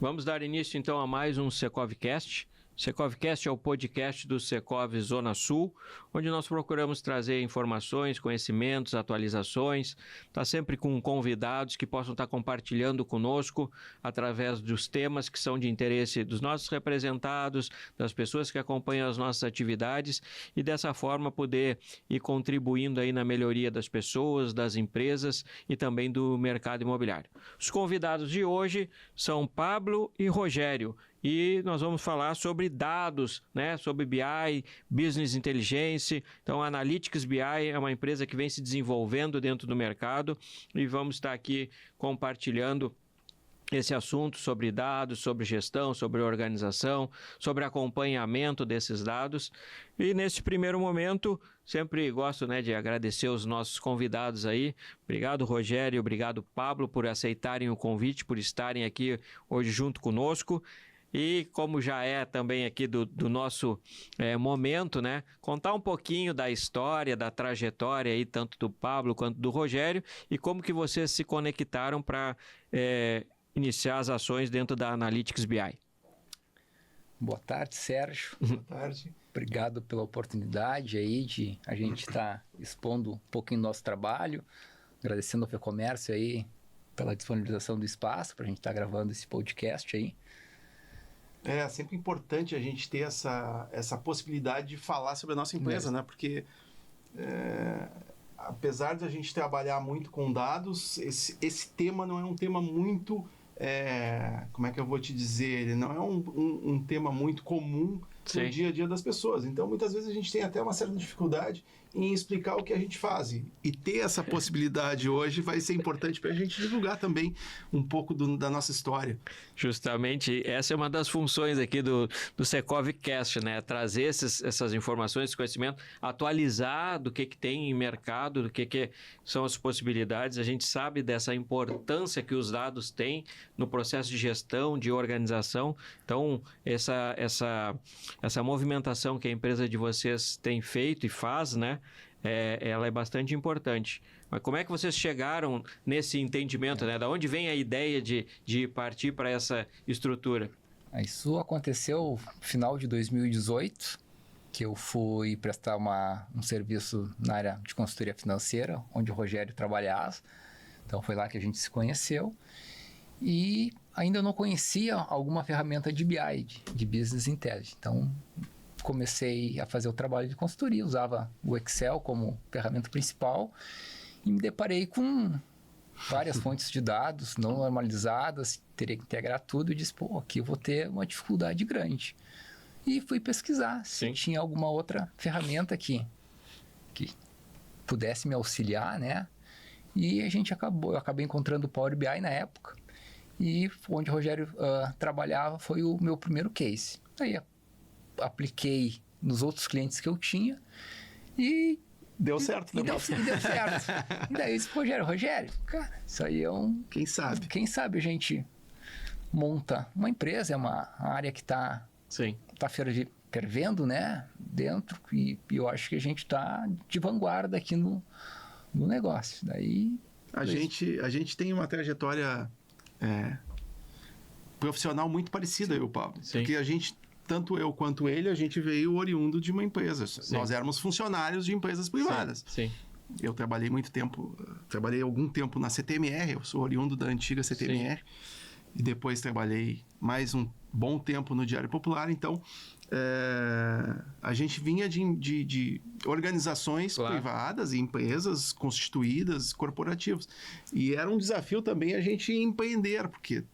Vamos dar início então a mais um Secovcast. Secovcast é o podcast do Secov Zona Sul, onde nós procuramos trazer informações, conhecimentos, atualizações, está sempre com convidados que possam estar compartilhando conosco através dos temas que são de interesse dos nossos representados, das pessoas que acompanham as nossas atividades e dessa forma poder ir contribuindo aí na melhoria das pessoas, das empresas e também do mercado imobiliário. Os convidados de hoje são Pablo e Rogério. E nós vamos falar sobre dados, né? Sobre BI, Business Intelligence. Então, a Analytics BI é uma empresa que vem se desenvolvendo dentro do mercado e vamos estar aqui compartilhando esse assunto sobre dados, sobre gestão, sobre organização, sobre acompanhamento desses dados. E nesse primeiro momento, sempre gosto, né, de agradecer os nossos convidados aí. Obrigado, Rogério, obrigado, Pablo, por aceitarem o convite, por estarem aqui hoje junto conosco. E como já é também aqui do nosso momento, né? Contar um pouquinho da história, da trajetória aí, tanto do Pablo quanto do Rogério, e como que vocês se conectaram para iniciar as ações dentro da Analytics BI. Boa tarde, Sérgio. Boa tarde. Obrigado pela oportunidade aí de a gente estar expondo um pouquinho do nosso trabalho, agradecendo ao FEComércio aí pela disponibilização do espaço para a gente estar gravando esse podcast aí. É sempre importante a gente ter essa possibilidade de falar sobre a nossa empresa, né? Porque apesar de a gente trabalhar muito com dados, esse tema não é um tema muito, como é que eu vou te dizer, ele não é um tema muito comum no dia a dia das pessoas. Então, muitas vezes a gente tem até uma certa dificuldade em explicar o que a gente faz. E ter essa possibilidade hoje vai ser importante para a gente divulgar também um pouco da nossa história. Justamente, essa é uma das funções aqui do Secovcast, né? Trazer essas informações, esse conhecimento, atualizar do que tem em mercado, do que são as possibilidades. A gente sabe dessa importância que os dados têm no processo de gestão, de organização. Então, essa movimentação que a empresa de vocês tem feito e faz, né? Ela é bastante importante. Mas como é que vocês chegaram nesse entendimento, né? Da onde vem a ideia de partir para essa estrutura? Isso aconteceu no final de 2018, que eu fui prestar um serviço na área de consultoria financeira, onde o Rogério trabalhava. Então foi lá que a gente se conheceu. E ainda não conhecia alguma ferramenta de BI, de Business Intelligence. Então, comecei a fazer o trabalho de consultoria, usava o Excel como ferramenta principal e me deparei com várias fontes de dados não normalizadas, teria que integrar tudo e disse, aqui eu vou ter uma dificuldade grande. E fui pesquisar se tinha alguma outra ferramenta que pudesse me auxiliar, né? E eu acabei encontrando o Power BI na época. E onde o Rogério trabalhava foi o meu primeiro case. Aí apliquei nos outros clientes que eu tinha e... Deu certo, né? Deu certo. E daí eu disse, Rogério, cara, isso aí é Quem sabe? Quem sabe a gente monta uma empresa, é uma área que está fervendo, né? Dentro, e eu acho que a gente está de vanguarda aqui no negócio. Daí... A gente tem uma trajetória... profissional muito parecida, eu, Pablo. Sim. Porque a gente, tanto eu quanto ele, a gente veio oriundo de uma empresa. Sim. Nós éramos funcionários de empresas privadas. Sim. Eu trabalhei algum tempo na CTMR, eu sou oriundo da antiga CTMR. Sim. E depois trabalhei mais um bom tempo no Diário Popular. Então, a gente vinha de organizações privadas e empresas constituídas, corporativas. E era um desafio também a gente empreender, porque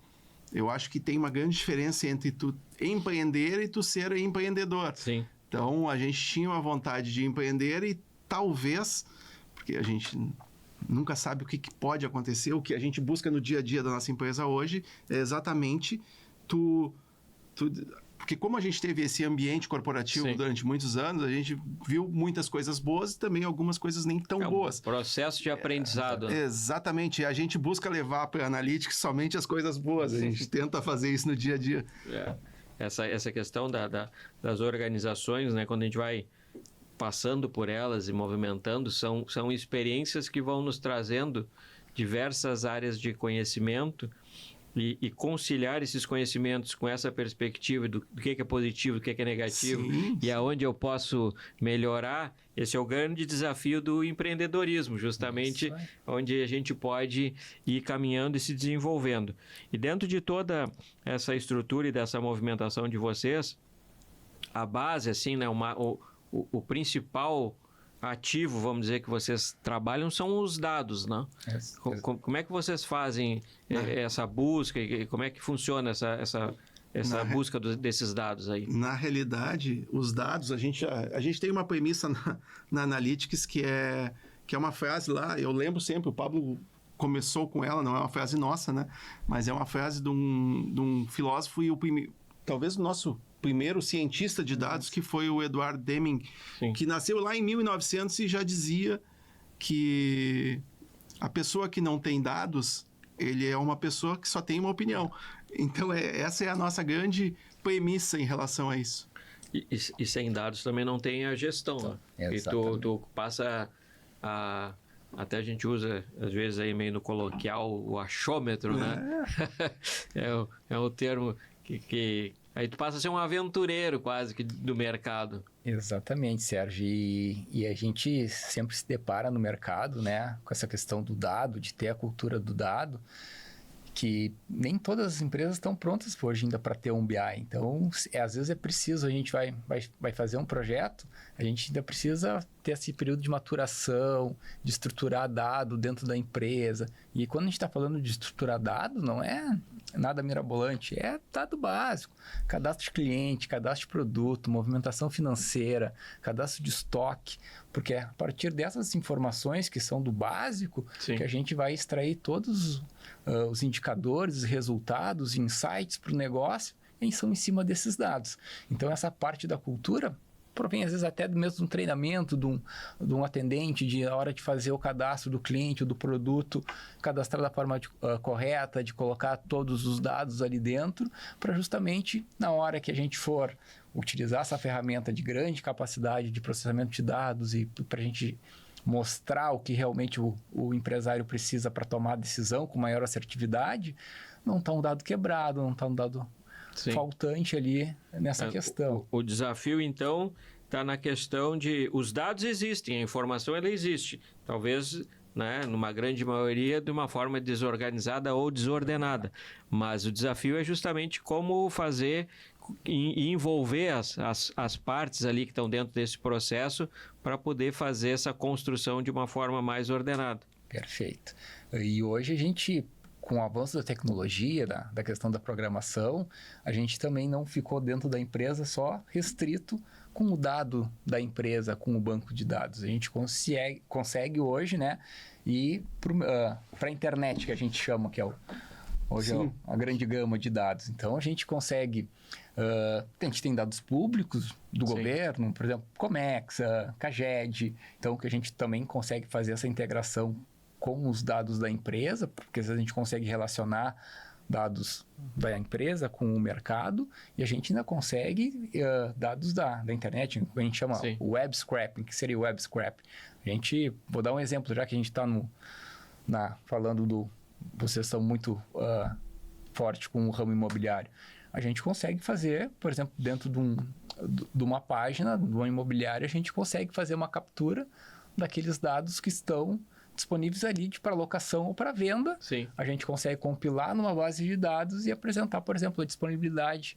eu acho que tem uma grande diferença entre tu empreender e tu ser empreendedor. Sim. Então, a gente tinha uma vontade de empreender e talvez, porque a gente nunca sabe o que pode acontecer, o que a gente busca no dia a dia da nossa empresa hoje é exatamente porque como a gente teve esse ambiente corporativo durante muitos anos, a gente viu muitas coisas boas e também algumas coisas nem tão boas. Processo de aprendizado. Exatamente. A gente busca levar para a Analytics somente as coisas boas. A gente tenta fazer isso no dia a dia. Essa questão das organizações, né, quando a gente vai passando por elas e movimentando, são experiências que vão nos trazendo diversas áreas de conhecimento e conciliar esses conhecimentos com essa perspectiva do que é positivo, do que é negativo, e aonde eu posso melhorar, esse é o grande desafio do empreendedorismo, justamente onde a gente pode ir caminhando e se desenvolvendo. E dentro de toda essa estrutura e dessa movimentação de vocês, a base, assim, né, o principal ativo, vamos dizer, que vocês trabalham são os dados, né? Como é que vocês fazem essa busca e como é que funciona essa busca desses dados aí? Na realidade, os dados, a gente tem uma premissa na Analytics que é uma frase lá, eu lembro sempre, o Pablo começou com ela, não é uma frase nossa, né? Mas é uma frase de um filósofo e talvez o nosso primeiro cientista de dados, que foi o Edward Deming, que nasceu lá em 1900 e já dizia que a pessoa que não tem dados, ele é uma pessoa que só tem uma opinião. Então, essa é a nossa grande premissa em relação a isso. E sem dados também não tem a gestão, né? E tu passa a... Até a gente usa, às vezes, aí meio no coloquial, o achômetro, né? É o termo que aí tu passa a ser um aventureiro quase que do mercado. Exatamente, Sérgio. E a gente sempre se depara no mercado, né, com essa questão do dado, de ter a cultura do dado, que nem todas as empresas estão prontas hoje ainda para ter um BI. Então, às vezes é preciso, a gente vai fazer um projeto, a gente ainda precisa ter esse período de maturação, de estruturar dado dentro da empresa. E quando a gente está falando de estruturar dado, não é nada mirabolante, é dado básico. Cadastro de cliente, cadastro de produto, movimentação financeira, cadastro de estoque, porque é a partir dessas informações que são do básico, que a gente vai extrair todos os indicadores, resultados, insights para o negócio, e são em cima desses dados. Então, essa parte da cultura provém, às vezes, até do mesmo treinamento de um atendente, de a hora de fazer o cadastro do cliente ou do produto, cadastrar da forma correta, de colocar todos os dados ali dentro, para justamente, na hora que a gente for utilizar essa ferramenta de grande capacidade de processamento de dados e para a gente mostrar o que realmente o empresário precisa para tomar a decisão com maior assertividade, não está um dado quebrado, não está um dado faltante ali nessa questão. O desafio, então, está na questão de... Os dados existem, a informação ela existe. Talvez, né, numa grande maioria, de uma forma desorganizada ou desordenada. Mas o desafio é justamente como fazer e envolver as partes ali que estão dentro desse processo para poder fazer essa construção de uma forma mais ordenada. Perfeito. E hoje a gente, com o avanço da tecnologia, da questão da programação, a gente também não ficou dentro da empresa só restrito com o dado da empresa, com o banco de dados. A gente consegue hoje, né, ir para a internet, que a gente chama, que é hoje é a grande gama de dados. Então, a gente consegue... a gente tem dados públicos do governo, por exemplo, Comex, CAGED. Então, que a gente também consegue fazer essa integração com os dados da empresa, porque às vezes a gente consegue relacionar dados da empresa com o mercado e a gente ainda consegue dados da internet, a gente chama web scraping. Que seria o web scrap? Vou dar um exemplo, já que a gente está falando vocês são muito forte com o ramo imobiliário. A gente consegue fazer, por exemplo, dentro de uma página, de uma imobiliária, a gente consegue fazer uma captura daqueles dados que estão disponíveis ali para locação ou para venda. A gente consegue compilar numa base de dados e apresentar, por exemplo, a disponibilidade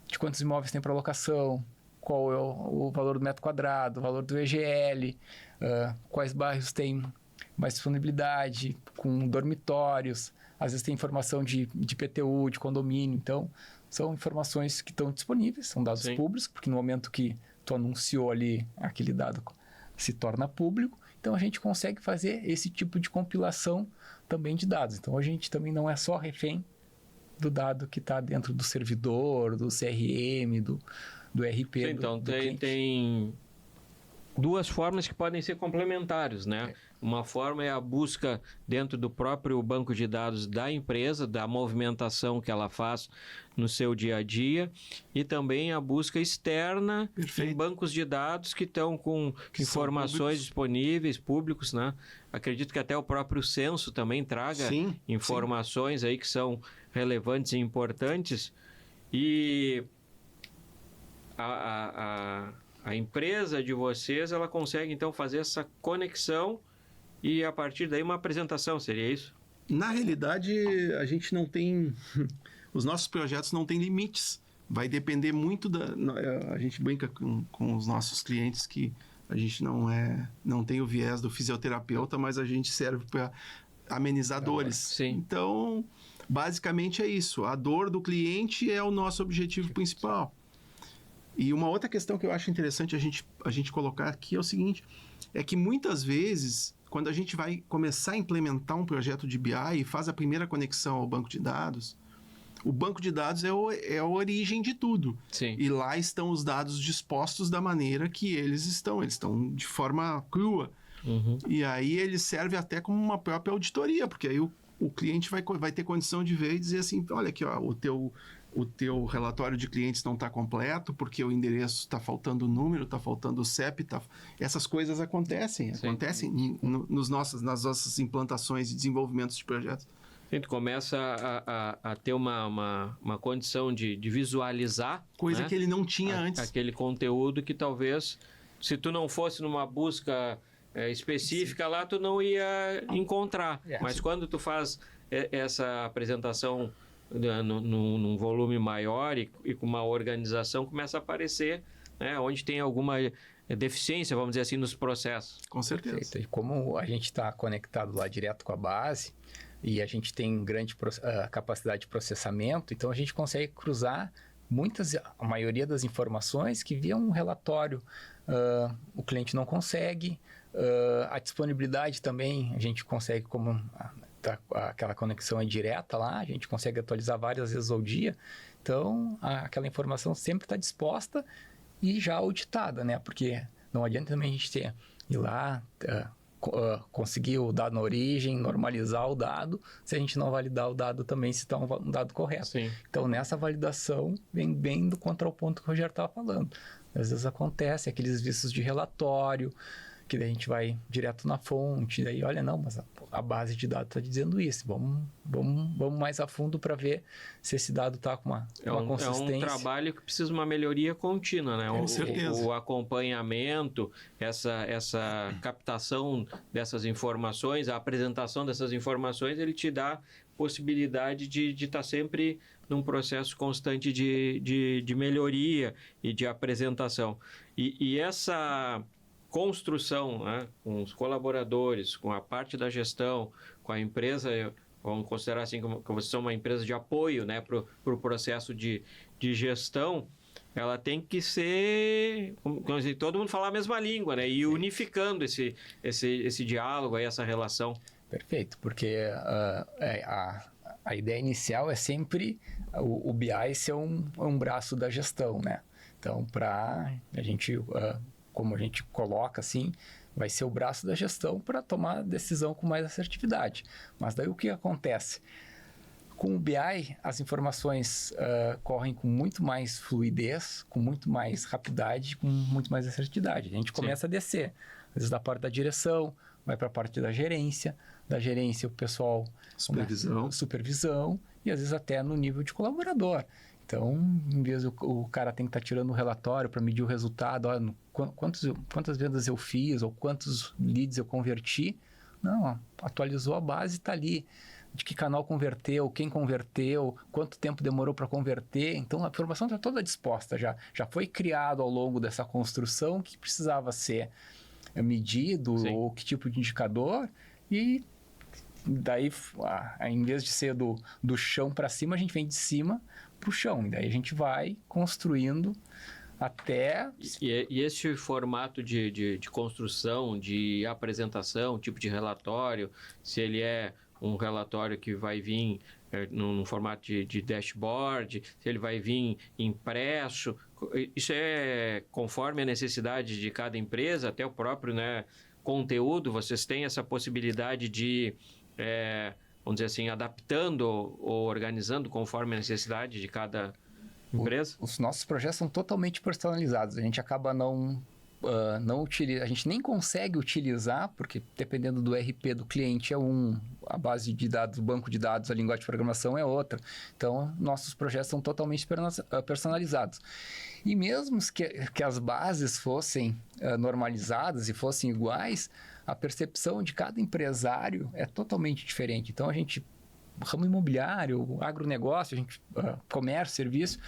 de quantos imóveis tem para locação, qual é o valor do metro quadrado, o valor do EGL, quais bairros têm mais disponibilidade, com dormitórios, às vezes tem informação de PTU, de condomínio. Então, são informações que estão disponíveis, são dados públicos, porque no momento que tu anunciou ali, aquele dado se torna público. Então, a gente consegue fazer esse tipo de compilação também de dados. Então, a gente também não é só refém do dado que está dentro do servidor, do CRM, do ERP. Então, tem duas formas que podem ser complementares, né? Uma forma é a busca dentro do próprio banco de dados da empresa, da movimentação que ela faz no seu dia a dia, e também a busca externa em bancos de dados que estão com informações disponíveis, públicos, né? Acredito que até o próprio censo também traga informações aí que são relevantes e importantes, e a empresa de vocês, ela consegue então fazer essa conexão e a partir daí uma apresentação, seria isso? Na realidade, a gente não tem... Os nossos projetos não têm limites. Vai depender muito a gente brinca com os nossos clientes que a gente não tem o viés do fisioterapeuta, mas a gente serve para amenizar dores. Sim. Então, basicamente é isso. A dor do cliente é o nosso objetivo principal. E uma outra questão que eu acho interessante a gente colocar aqui é o seguinte, é que muitas vezes, quando a gente vai começar a implementar um projeto de BI e faz a primeira conexão ao banco de dados, o banco de dados é a origem de tudo. Sim. E lá estão os dados dispostos da maneira que eles estão de forma crua. Uhum. E aí ele serve até como uma própria auditoria, porque aí o cliente vai ter condição de ver e dizer assim, olha aqui, ó, o teu relatório de clientes não está completo, porque o endereço está faltando o número, está faltando o CEP, essas coisas acontecem nas nossas implantações e desenvolvimentos de projetos. Tu começa a ter uma condição de visualizar... Coisa né? que ele não tinha antes. Aquele conteúdo que talvez, se tu não fosse numa busca específica lá, tu não ia encontrar. Mas quando tu faz essa apresentação num volume maior e com uma organização, começa a aparecer, né, onde tem alguma deficiência, vamos dizer assim, nos processos. Com certeza. Perfeito. E como a gente está conectado lá direto com a base e a gente tem grande capacidade de processamento, então a gente consegue cruzar a maioria das informações que via um relatório o cliente não consegue, a disponibilidade também a gente consegue, como aquela conexão é direta lá, a gente consegue atualizar várias vezes ao dia, então aquela informação sempre está disposta e já auditada, né? Porque não adianta também a gente ir lá, conseguir o dado na origem, normalizar o dado, se a gente não validar o dado também, se está um dado correto. Sim. Então, nessa validação, vem bem do contraponto que o Rogério estava falando. Às vezes acontece aqueles vistos de relatório, que daí a gente vai direto na fonte, daí olha, não, mas a base de dados está dizendo isso, vamos mais a fundo para ver se esse dado está com uma consistência. É um trabalho que precisa de uma melhoria contínua, né? Com certeza. O acompanhamento, essa captação dessas informações, a apresentação dessas informações, ele te dá possibilidade de estar sempre num processo constante de melhoria e de apresentação. E essa construção, né, com os colaboradores, com a parte da gestão, com a empresa, vamos considerar assim que vocês são uma empresa de apoio, né, para o processo de gestão, ela tem que ser, como dizer, todo mundo falar a mesma língua, né, e unificando esse diálogo, aí, essa relação. Perfeito, porque a ideia inicial é sempre o BI ser um braço da gestão, né? Então, para a gente... como a gente coloca assim, vai ser o braço da gestão para tomar decisão com mais assertividade. Mas daí o que acontece? Com o BI, as informações correm com muito mais fluidez, com muito mais rapidez, com muito mais assertividade. A gente começa a descer, às vezes da parte da direção, vai para a parte da gerência o pessoal... Supervisão, e às vezes até no nível de colaborador. Então, em vez o cara tem que estar tirando o relatório para medir o resultado, olha, quantas vendas eu fiz ou quantos leads eu converti. Não, atualizou a base, está ali. De que canal converteu, quem converteu, quanto tempo demorou para converter. Então, a informação está toda disposta já. Já foi criado ao longo dessa construção que precisava ser medido, Sim. ou que tipo de indicador. E daí, em vez de ser do chão para cima, a gente vem de cima para o chão. E daí a gente vai construindo até... E esse formato de construção, de apresentação, tipo de relatório, se ele é um relatório que vai vir num formato de dashboard, se ele vai vir impresso, isso é conforme a necessidade de cada empresa, até o próprio, né, conteúdo, vocês têm essa possibilidade de... vamos dizer assim, adaptando ou organizando conforme a necessidade de cada empresa? Os nossos projetos são totalmente personalizados. A gente acaba não a gente nem consegue utilizar, porque dependendo do RP do cliente a base de dados, o banco de dados, a linguagem de programação é outra. Então, nossos projetos são totalmente personalizados. E mesmo que as bases fossem normalizadas e fossem iguais, a percepção de cada empresário é totalmente diferente. Então, ramo imobiliário, agronegócio, comércio, serviço,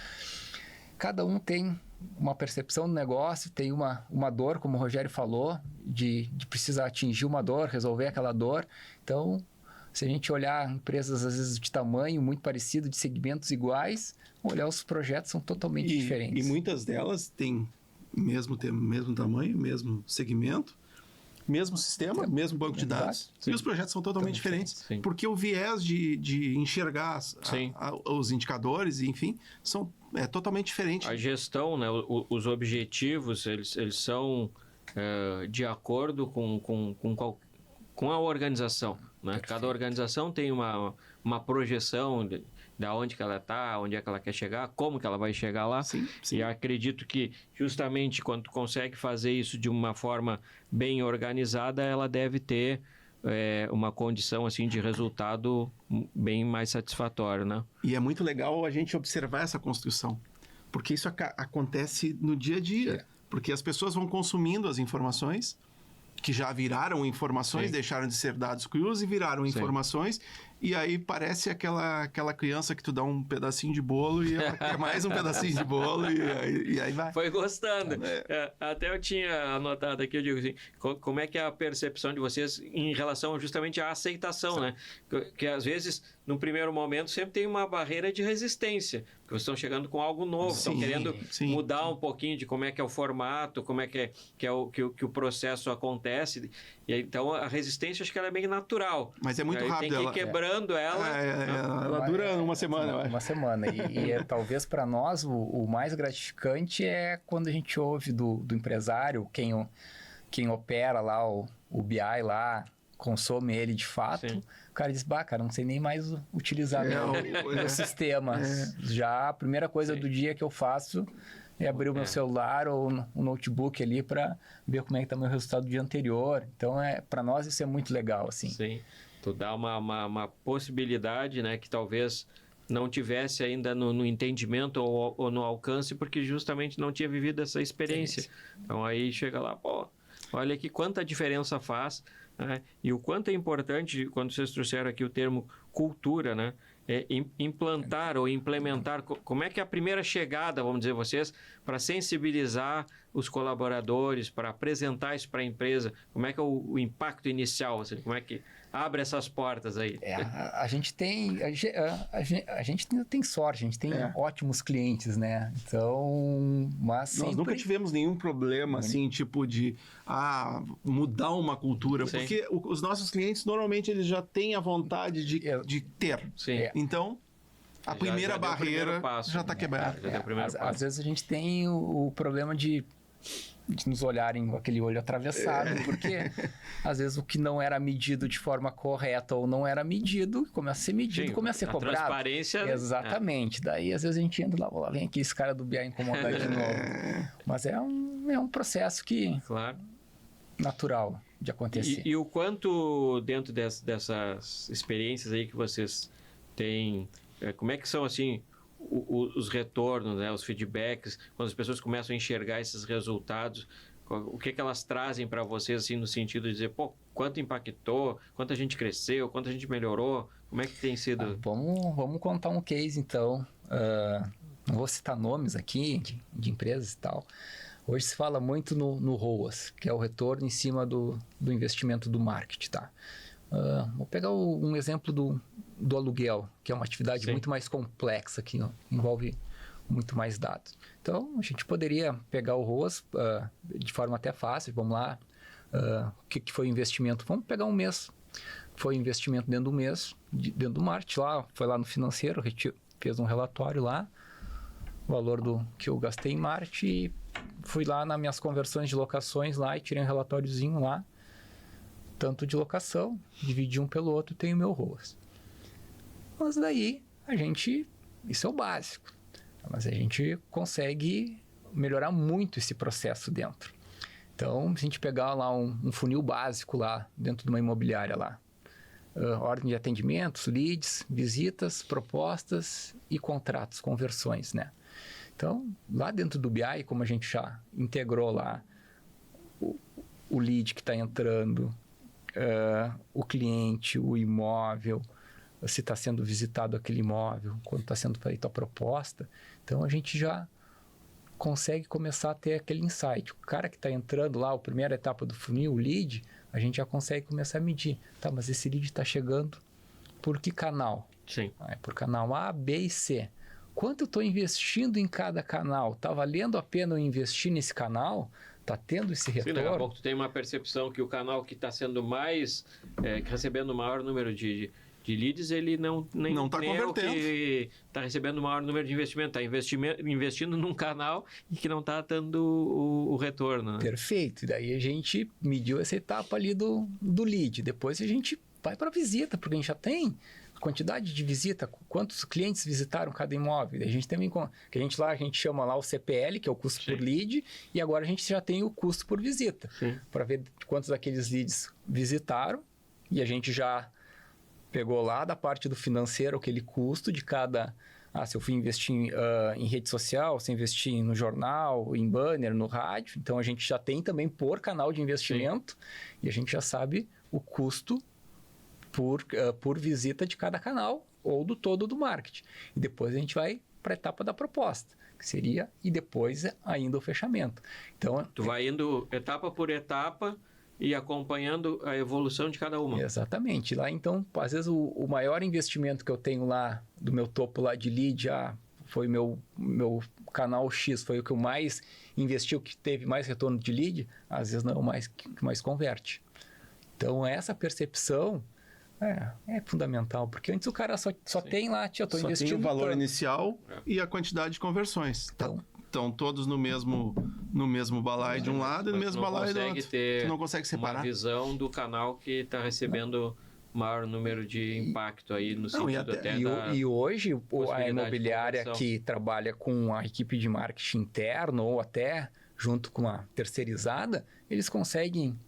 cada um tem uma percepção do negócio, tem uma dor, como o Rogério falou, de precisar atingir uma dor, resolver aquela dor. Então, se a gente olhar empresas, às vezes, de tamanho muito parecido, de segmentos iguais, olhar os projetos são totalmente diferentes. E muitas delas têm mesmo tamanho, mesmo segmento, mesmo sistema, mesmo banco de dados. Sim. E os projetos são totalmente diferentes. Sim. Porque o viés de enxergar os indicadores, enfim, é totalmente diferente. A gestão, né, os objetivos, eles são de acordo com a organização. Né? Cada organização tem uma projeção de onde que ela está, onde é que ela quer chegar, como que ela vai chegar lá. Sim. E acredito que justamente quando tu consegue fazer isso de uma forma bem organizada, ela deve ter uma condição assim de resultado bem mais satisfatório, né? E é muito legal a gente observar essa construção, porque isso acontece no dia a dia, porque as pessoas vão consumindo as informações que já viraram informações, deixaram de ser dados crus e viraram informações, e aí parece aquela criança que tu dá um pedacinho de bolo e ela quer mais um pedacinho de bolo e aí vai. Foi gostando. Até eu tinha anotado aqui, eu digo assim, como é que é a percepção de vocês em relação justamente à aceitação, né? Que às vezes, no primeiro momento, sempre tem uma barreira de resistência, porque vocês estão chegando com algo novo, estão querendo mudar um pouquinho de como é que é o formato, como é que o processo acontece, e aí, então a resistência acho que ela é bem natural. Mas é muito rápido. Tem que ir quebrando ela. Ela dura uma semana, eu acho. Uma semana. E talvez para nós o mais gratificante é quando a gente ouve do empresário, quem opera lá o BI lá, consome ele de fato. Sim. O cara diz, cara, não sei nem mais utilizar meu sistema. Já a primeira coisa do dia que eu faço é abrir o meu celular ou um notebook ali para ver como é que está o meu resultado do dia anterior. Então, para nós isso é muito legal, assim. Sim, tu dá uma possibilidade, né, que talvez não tivesse ainda no entendimento ou no alcance, porque justamente não tinha vivido essa experiência. Então, aí chega lá, olha aqui quanta diferença faz, né? E o quanto é importante, quando vocês trouxeram aqui o termo cultura, né? Implantar ou implementar, como é que é a primeira chegada, vamos dizer vocês, para sensibilizar os colaboradores, para apresentar isso para a empresa, como é que é o impacto inicial, assim, como é que abre essas portas aí? A gente ainda tem sorte, a gente tem ótimos clientes, né? Então, mas sempre... Nós nunca tivemos nenhum problema, assim, tipo de mudar uma cultura, porque os nossos clientes, normalmente, eles já têm a vontade de ter. Sim. Então, a primeira barreira já está quebrada. Às vezes a gente tem o problema de nos olharem com aquele olho atravessado, porque às vezes o que não era medido de forma correta ou não era medido, começa a ser medido, começa a ser cobrado. Transparência. Exatamente. Daí às vezes a gente entra lá, vem aqui esse cara do BI incomodar de novo. Mas é um processo que... Claro. Natural de acontecer. E o quanto dentro dessas experiências aí que vocês têm, como é que são assim os retornos, né, os feedbacks, quando as pessoas começam a enxergar esses resultados, o que elas trazem para vocês assim no sentido de dizer, quanto impactou, quanto a gente cresceu, quanto a gente melhorou, como é que tem sido? Vamos contar um case então, não vou citar nomes aqui de empresas e tal. Hoje se fala muito no ROAS, que é o retorno em cima do investimento do marketing, tá? Vou pegar um exemplo do aluguel, que é uma atividade muito mais complexa, que envolve muito mais dados. Então, a gente poderia pegar o ROAS de forma até fácil, vamos lá, o que foi o investimento? Vamos pegar um mês, foi investimento dentro do mês, dentro do marketing, foi lá no financeiro, fez um relatório lá, o valor que eu gastei em marketing, e fui lá nas minhas conversões de locações lá e tirei um relatóriozinho lá, tanto de locação, dividi um pelo outro, tenho o meu ROAS. Mas daí, isso é o básico, mas a gente consegue melhorar muito esse processo dentro. Então, se a gente pegar lá um funil básico lá, dentro de uma imobiliária lá, ordem de atendimentos, leads, visitas, propostas e contratos, conversões, né? Então, lá dentro do BI, como a gente já integrou lá o lead que está entrando, o cliente, o imóvel, se está sendo visitado aquele imóvel, quando está sendo feita a proposta, então a gente já consegue começar a ter aquele insight. O cara que está entrando lá, a primeira etapa do funil, o lead, a gente já consegue começar a medir. Tá, mas esse lead está chegando por que canal? Sim. Por canal A, B e C. Quanto eu estou investindo em cada canal? Está valendo a pena eu investir nesse canal? Está tendo esse retorno? Sim, daqui a pouco tu tem uma percepção que o canal que está sendo mais, recebendo o maior número de leads, ele não está convertendo. Que está recebendo o maior número de investimento, está investindo num canal e que não está dando o retorno. Né? Perfeito. E daí a gente mediu essa etapa ali do lead. Depois a gente vai para a visita, porque a gente já tem quantidade de visita, quantos clientes visitaram cada imóvel. A gente também, que a gente chama lá o CPL, que é o custo por lead, e agora a gente já tem o custo por visita, para ver quantos daqueles leads visitaram, e a gente já pegou lá da parte do financeiro aquele custo de cada... se eu fui investir em rede social, se eu investir no jornal, em banner, no rádio, então a gente já tem também por canal de investimento, e a gente já sabe o custo por visita de cada canal ou do todo do marketing. E depois a gente vai para a etapa da proposta, que seria, e depois ainda o fechamento. Então, tu vai indo etapa por etapa e acompanhando a evolução de cada uma. Exatamente. Lá, então, às vezes o maior investimento que eu tenho lá, do meu topo lá de lead, foi meu canal X, foi o que eu mais investi, o que teve mais retorno de lead, às vezes não é o que mais converte. Então, essa percepção é fundamental, porque antes o cara só tem lá, eu estou investindo... Só tem o valor inicial e a quantidade de conversões. Estão todos no mesmo balaio de um lado e no mesmo balaio do outro. Tu não consegue separar. Uma visão do canal que está recebendo maior número de impacto aí no sentido e hoje a imobiliária que trabalha com a equipe de marketing interno ou até junto com a terceirizada, eles conseguem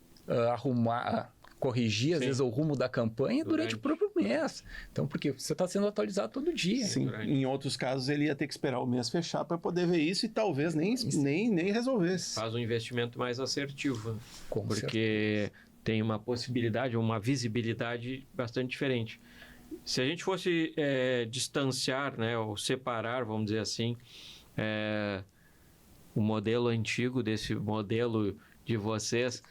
corrigir, às vezes, o rumo da campanha durante o próprio mês. Então, porque você está sendo atualizado todo dia. Sim, em outros casos ele ia ter que esperar o mês fechar para poder ver isso e talvez nem resolvesse. Faz um investimento mais assertivo, Com porque tem uma possibilidade, uma visibilidade bastante diferente. Se a gente fosse distanciar, né, ou separar, vamos dizer assim, o modelo antigo desse modelo de vocês,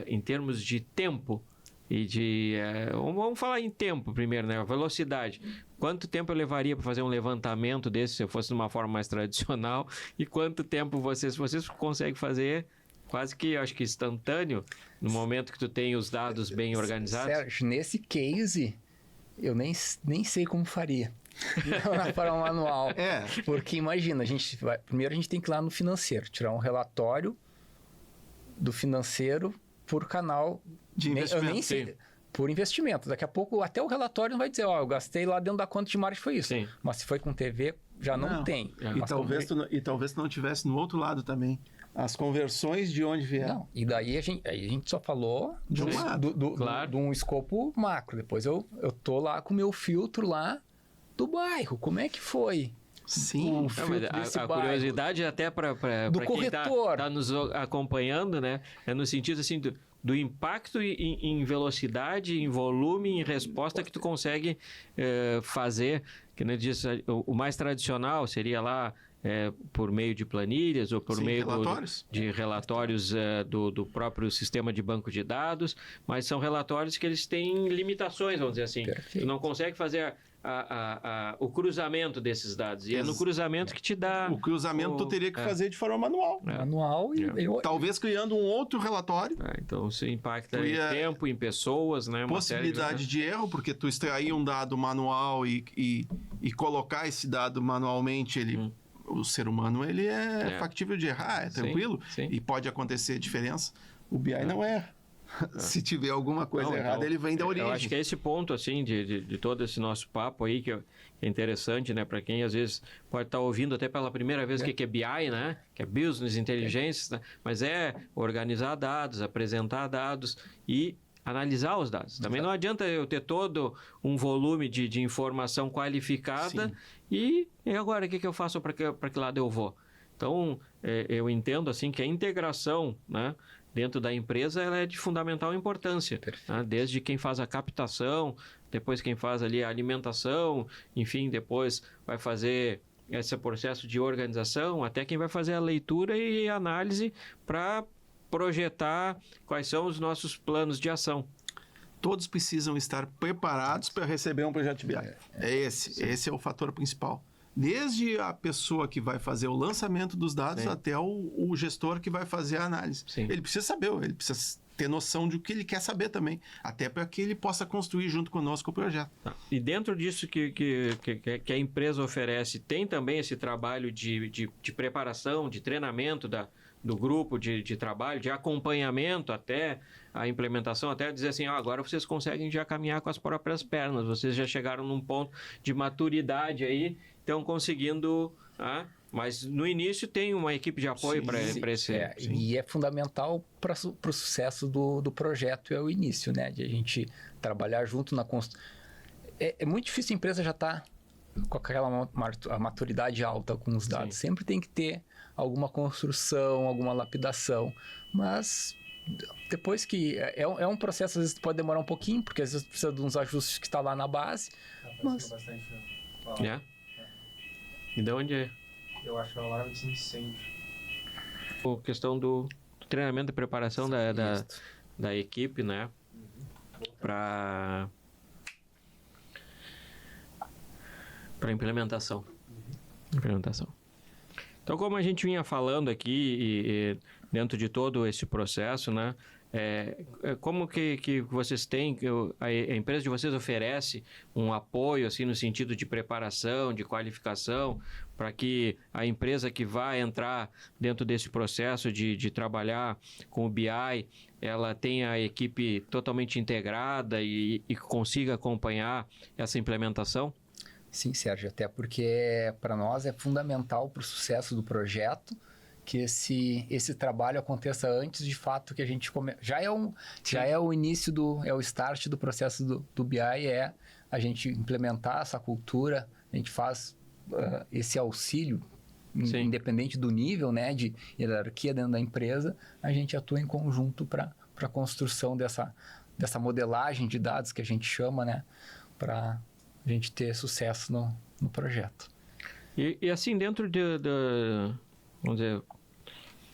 em termos de tempo e de... vamos falar em tempo primeiro, né? Velocidade. Quanto tempo eu levaria para fazer um levantamento desse, se eu fosse de uma forma mais tradicional? E quanto tempo vocês conseguem fazer quase que, acho que instantâneo, no momento que tu tem os dados bem organizados? Sérgio, nesse case, eu nem sei como faria. Na forma manual. Porque imagina, primeiro a gente tem que ir lá no financeiro, tirar um relatório do financeiro por canal de investimento. Eu nem sei, por investimento. Daqui a pouco até o relatório não vai dizer, eu gastei lá dentro da conta de marketing, foi isso. Sim. Mas se foi com TV, já não tem. E talvez não tivesse no outro lado também. As conversões de onde vier. Não, e daí a gente só falou de um lado. De um escopo macro. Depois eu tô lá com o meu filtro lá do bairro. Como é que foi? Sim, a curiosidade até para quem está nos acompanhando, né? É no sentido assim do impacto em velocidade, em volume, em resposta que tu consegue fazer. Que nem disse, o mais tradicional seria lá por meio de planilhas ou por meio de relatórios do próprio sistema de banco de dados, mas são relatórios que eles têm limitações, vamos dizer assim. Perfeito. Tu não consegue fazer o cruzamento desses dados. E é no cruzamento que te dá... O cruzamento tu teria que fazer de forma manual. Manual e... Talvez criando um outro relatório. Então, isso impacta em tempo, em pessoas, né? Possibilidade de erro, porque tu extrair um dado manual e colocar esse dado manualmente, o ser humano ele é factível de errar, é tranquilo. Sim. E pode acontecer diferença. O BI não erra. Se tiver alguma coisa errada, então, ele vem da origem. Eu acho que é esse ponto, assim, de todo esse nosso papo aí, que é interessante, né? Para quem, às vezes, pode estar ouvindo até pela primeira vez o que é BI, né? Que é Business Intelligence, né? Mas é organizar dados, apresentar dados e analisar os dados. Também não adianta eu ter todo um volume de informação qualificada e agora o que eu faço, para que lado eu vou? Então, eu entendo assim que a integração, né, dentro da empresa ela é de fundamental importância, né? Desde quem faz a captação, depois quem faz ali a alimentação, enfim, depois vai fazer esse processo de organização, até quem vai fazer a leitura e análise para projetar quais são os nossos planos de ação. Todos precisam estar preparados para receber um projeto de BI. Esse é o fator principal. Desde a pessoa que vai fazer o lançamento dos dados até o gestor que vai fazer a análise. Sim. Ele precisa saber, ele precisa ter noção de o que ele quer saber também, até para que ele possa construir junto conosco o projeto. E dentro disso que a empresa oferece, tem também esse trabalho de preparação, de treinamento do grupo de trabalho, de acompanhamento até a implementação, até dizer assim, agora vocês conseguem já caminhar com as próprias pernas, vocês já chegaram num ponto de maturidade aí, estão conseguindo... Mas no início tem uma equipe de apoio para esse... E é fundamental para o sucesso do projeto, é o início, né? De a gente trabalhar junto na construção. É muito difícil a empresa já estar com aquela maturidade alta com os dados. Sim. Sempre tem que ter alguma construção, alguma lapidação. Mas depois que... É um processo, às vezes pode demorar um pouquinho, porque às vezes precisa de uns ajustes que está lá na base. Mas... E de onde é? Eu acho que é o alarme de incêndio. A questão do treinamento e preparação da equipe, né? Para implementação. Então, como a gente vinha falando aqui, e dentro de todo esse processo, né? Como que vocês têm, a empresa de vocês oferece um apoio assim no sentido de preparação, de qualificação, para que a empresa que vai entrar dentro desse processo de trabalhar com o BI, ela tenha a equipe totalmente integrada e consiga acompanhar essa implementação? Sim, Sérgio, até porque para nós é fundamental para o sucesso do projeto que esse trabalho aconteça antes de fato que a gente já é o início é o start do processo do BI, é a gente implementar essa cultura, a gente faz esse auxílio, independente do nível, né, de hierarquia dentro da empresa, a gente atua em conjunto para a construção dessa modelagem de dados que a gente chama, né, para a gente ter sucesso no projeto. E assim, dentro vamos dizer,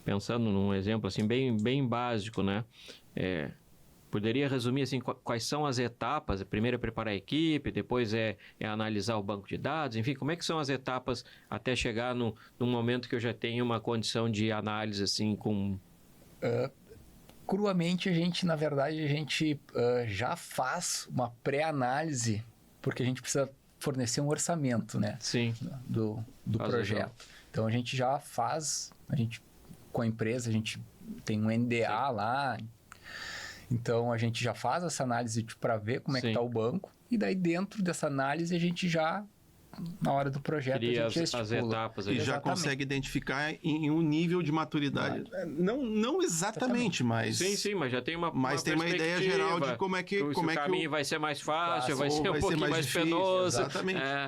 pensando num exemplo assim bem básico, né? Poderia resumir assim quais são as etapas? Primeiro é preparar a equipe, depois é analisar o banco de dados, enfim, como é que são as etapas até chegar num momento que eu já tenho uma condição de análise assim com... Cruamente, na verdade, a gente já faz uma pré-análise, porque a gente precisa fornecer um orçamento, né? Sim. Do projeto. Então, a gente já faz, com a empresa, a gente tem um NDA lá, então a gente já faz essa análise para ver como é que está o banco, e daí dentro dessa análise a gente já, na hora do projeto, cria a gente as etapas. E já consegue identificar em um nível de maturidade. Não exatamente, mas... Sim, mas já tem uma tem uma ideia geral de como é que o caminho vai ser mais fácil, vai ser um pouquinho mais difícil, penoso.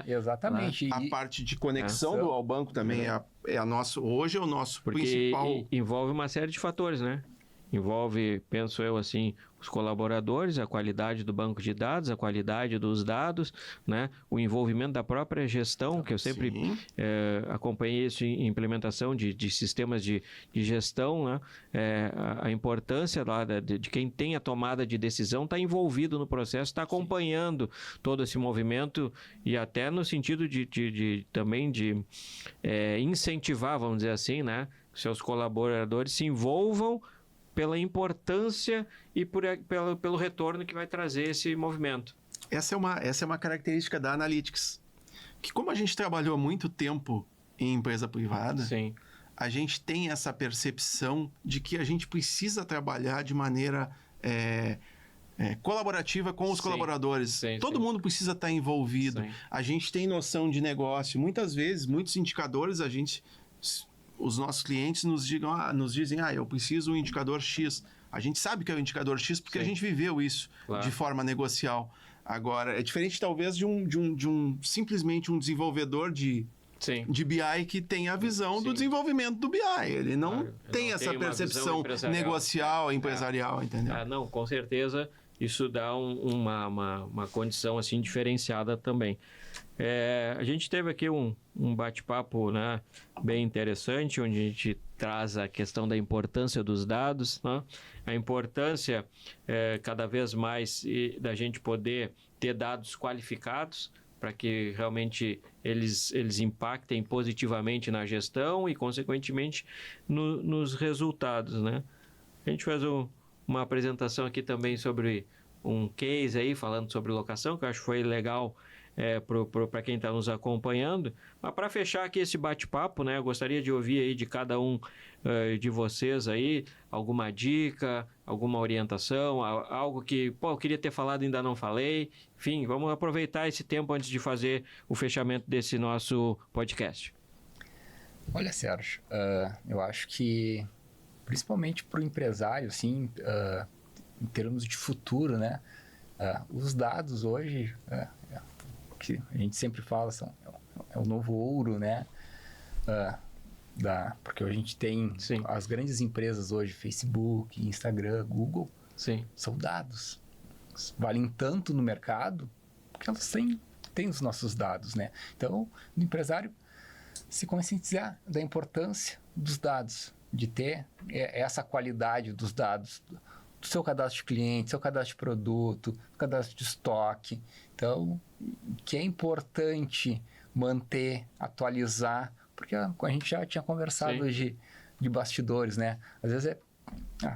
Exatamente. A parte de conexão ao banco também hoje é o nosso principal... Porque envolve uma série de fatores, né? Envolve, penso eu assim, os colaboradores, a qualidade do banco de dados, a qualidade dos dados, né? O envolvimento da própria gestão, que eu sempre acompanhei isso em implementação de sistemas de gestão, né? A importância lá de quem tem a tomada de decisão está envolvido no processo, está acompanhando todo esse movimento e até no sentido também de incentivar, vamos dizer assim, né? Seus colaboradores se envolvam pela importância e pelo retorno que vai trazer esse movimento. Essa é uma característica da Analytics, que como a gente trabalhou há muito tempo em empresa privada, a gente tem essa percepção de que a gente precisa trabalhar de maneira colaborativa com os Sim. colaboradores. Sim, Todo sim. mundo precisa estar envolvido. Sim. A gente tem noção de negócio. Muitas vezes, muitos indicadores, os nossos clientes nos dizem, eu preciso um indicador X. A gente sabe que é o indicador X porque Sim. a gente viveu isso Claro. de forma negocial. Agora, é diferente talvez de simplesmente um desenvolvedor de Sim. BI que tem a visão Sim. do desenvolvimento do BI. Ele não Claro, tem não essa tem uma percepção visão empresarial. negocial, empresarial, entendeu? Não, com certeza isso dá uma condição assim diferenciada também. A gente teve aqui um bate-papo, né, bem interessante, onde a gente traz a questão da importância dos dados, né? A importância cada vez mais da gente poder ter dados qualificados para que realmente eles impactem positivamente na gestão e, consequentemente, nos resultados, né? A gente fez uma apresentação aqui também sobre um case aí, falando sobre locação, que eu acho que foi legal para quem está nos acompanhando. Mas para fechar aqui esse bate-papo, né, eu gostaria de ouvir aí de cada um de vocês aí alguma dica, alguma orientação, algo que eu queria ter falado e ainda não falei. Enfim, vamos aproveitar esse tempo antes de fazer o fechamento desse nosso podcast. Olha, Sérgio, eu acho que principalmente para o empresário, assim, em termos de futuro, né, os dados hoje, que a gente sempre fala, é o novo ouro, né? Porque a gente tem Sim. as grandes empresas hoje, Facebook, Instagram, Google, Sim. são dados. Valem tanto no mercado porque elas têm os nossos dados, né? Então, o empresário se conscientizar da importância dos dados, de ter essa qualidade dos dados, do seu cadastro de cliente, seu cadastro de produto, cadastro de estoque. Então, que é importante manter, atualizar, porque a gente já tinha conversado de bastidores, né? Às vezes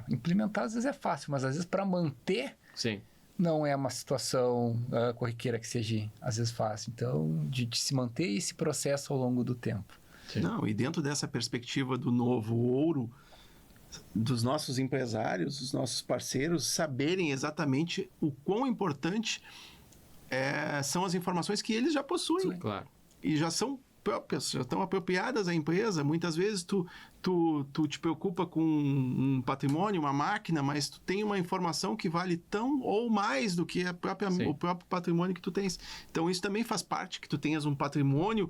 implementar às vezes é fácil, mas às vezes para manter Sim. não é uma situação corriqueira que seja às vezes fácil. Então, de se manter esse processo ao longo do tempo. Sim. Não, e dentro dessa perspectiva do novo ouro, dos nossos empresários, dos nossos parceiros, saberem exatamente o quão importante são as informações que eles já possuem. Sim. Claro. E já são próprias, já estão apropriadas à empresa. Muitas vezes tu te preocupa com um patrimônio, uma máquina, mas tu tem uma informação que vale tão ou mais do que o próprio patrimônio que tu tens. Então isso também faz parte, que tu tenhas um patrimônio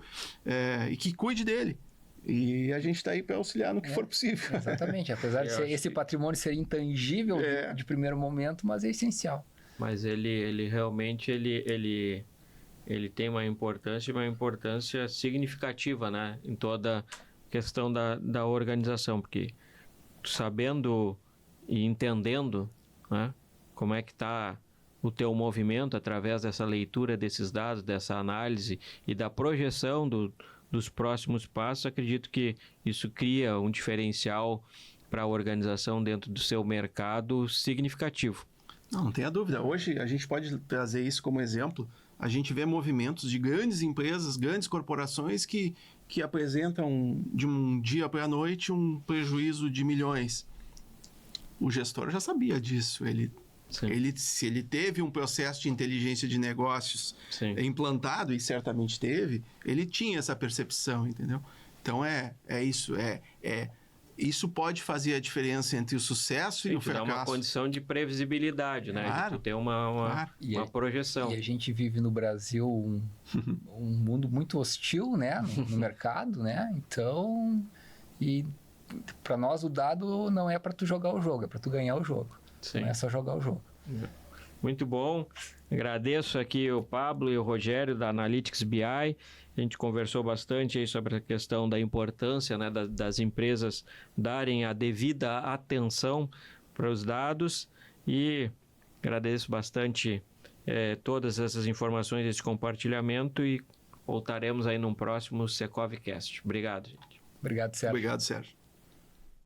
e que cuide dele. E a gente está aí para auxiliar no que for possível. Exatamente, apesar de esse patrimônio ser intangível de primeiro momento, mas é essencial. Mas ele realmente ele tem uma importância significativa, né, em toda a questão da organização, porque sabendo e entendendo, né, como é que está o teu movimento através dessa leitura desses dados, dessa análise e da projeção dos próximos passos, acredito que isso cria um diferencial para a organização dentro do seu mercado significativo. Não tenha dúvida. Hoje a gente pode trazer isso como exemplo. A gente vê movimentos de grandes empresas, grandes corporações que apresentam de um dia para a noite um prejuízo de milhões. O gestor já sabia disso. Se ele teve um processo de inteligência de negócios implantado, e certamente teve, ele tinha essa percepção, entendeu? Então isso pode fazer a diferença entre o sucesso e o fracasso. Dá uma condição de previsibilidade, né? Claro, de tu ter uma projeção. E a gente vive no Brasil um mundo muito hostil, né? No mercado, né? Então, para nós o dado não é para tu jogar o jogo, é para tu ganhar o jogo. Sim. Não é só jogar o jogo. Muito bom. Agradeço aqui o Pablo e o Rogério da Analytics BI. A gente conversou bastante aí sobre a questão da importância, né, das empresas darem a devida atenção para os dados e agradeço bastante todas essas informações, esse compartilhamento e voltaremos aí num próximo Secovcast. Obrigado, gente. Obrigado, Sérgio. Obrigado, Sérgio.